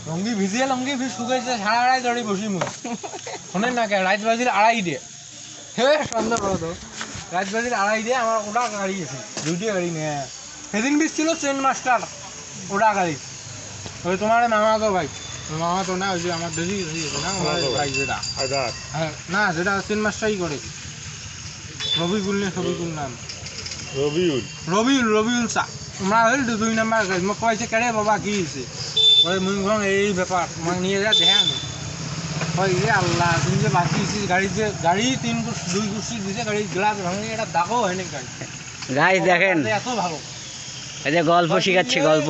লঙ্গি ভিজিয়ে লঙ্গি ফির শুকাইছে 2:30 ধরে বসি মুই শোনেন না কে রাত বাজির 2:30 দিয়ে হে সন্ধ্যা বড় তো রাত বাজির 2:30 দিয়ে আমার ওটা গাড়ি আছে দুইটা গাড়ি নিয়ে সেদিন বিশ ছিল চেন মাস্টার ওটা গাড়ি ওই তোমার মামা তো ভাই মামা তো না ওই যে আমার দেশি না আমার ভাই যেটা হ্যাঁ না যেটা চেন মাস্টারই করে রবিউল না সবিউল নাম রবিউল চা আমরা হইল 2 নাম্বার গাড়ি মোক কইছে কেড়ে বাবা কি হইছে ওই মুই গং এই ব্যাপার মোক নিয়ে যা দেখেন ওই রে আল্লাহ তুমি যে বাঁচিয়েছি গাড়িতে গাড়ি 2 কুর্সি দিছে গাড়ি গ্লাস ভাঙে এটা দাগও হয় না গাইস দেখেন এত ভালো এই যে গল্প শিখাচ্ছে গল্প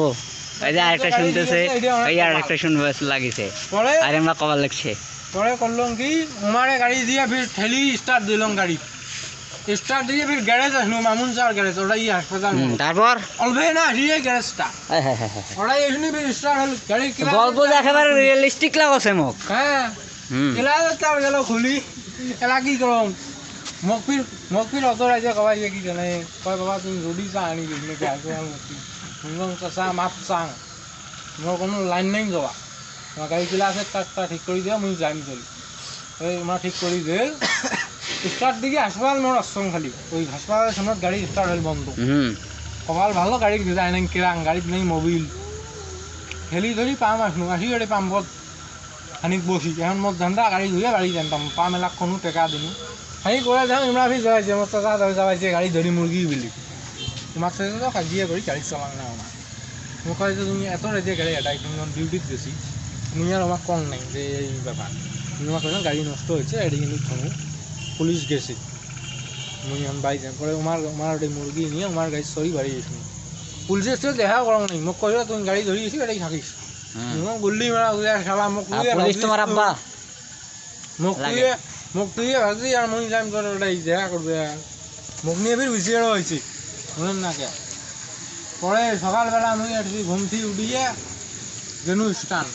এই যে আরেকটা শুনতেছে এই আরেকটা শুনবে লাগিছে পরে আর আমরা কবার লাগছে পরে করলাম কি উমারে গাড়ি দিয়ে ফির ঠেলি স্টার্ট দিলাম গাড়ি স্টার্ট দিয়ে ফির গ্যারেজ আসলো মামুন স্যার গ্যারেজ ওটাই হাসপাতাল তারপর অলবে না হিয়ে গ্যারেজটা ওটাই এখানে ফির স্টার্ট হল গাড়ি গল্প একেবারে রিয়েলিস্টিক লাগছে মোক হ্যাঁ ক্লাসটা গেল খুলি এলা কি করম মোক ফির অত রাইজে কবাই কি জানে কয় বাবা তুমি রুডি চা আনি দিলে কে আসো মুঙ্গং চা মাপ চাং মোর কোনো লাইন নাই যাওয়া আমার গাড়ি ক্লাসের কাজটা ঠিক করে দিয়া মুই যাইম চলি ওই আমার ঠিক করে দে স্টার্ট দিকে হাসপাতাল মোর আসম খালি ওই হাসপাতালের সামনে গাড়ি স্টার্ট হল বন্ধ কপাল ভালো গাড়ি ডিজাইন নাই কিরাং গাড়িত নেই মোবিল ঠেলি ধরি পাম আসনু আসি গাড়ি পাম্পত খানিক বসি এখন মোর ধান্দা গাড়ি ধুয়ে বাড়ি জানতাম পাম এলাক কোনো টেকা দিনু খানি করে যাওঁ ইমরা ফি যাইছে মোর টাকা ধরে যাবাইছে গাড়ি ধরি মুরগি বিলি তোমার সাথে তো কাজিয়া করি গাড়ি চালাং না আমার মোক কয় যে তুমি এত রাইতে গাড়ি এটা তুমি ডিউটিত গেছি তুমি আর আমার কম নাই যে এই ব্যাপার তুমি আমার কইলেন গাড়ি নষ্ট হয়েছে এটি কিন্তু থামু পুলিশ গেছে মুই এখন বাড়ি যাম পরে আমার মুরগি নিয়ে আমার গাড়ি সরি বাড়ি গেছি পুলিশের সাথে দেখা করা নাই মোক কইল তুমি গাড়ি ধরি গেছি এটাই থাকিস গুল্লি মারা শালা মোক পুলিশ তোমার আব্বা মোক তুই ভাবছি আর মুই যাম করে ওটাই দেখা করবে মোক নিয়ে ফির বিছিয়ে হয়েছে বুঝলেন না কে পরে সকালবেলা মুই ঘুম থেকে উঠিয়ে গেনু স্টান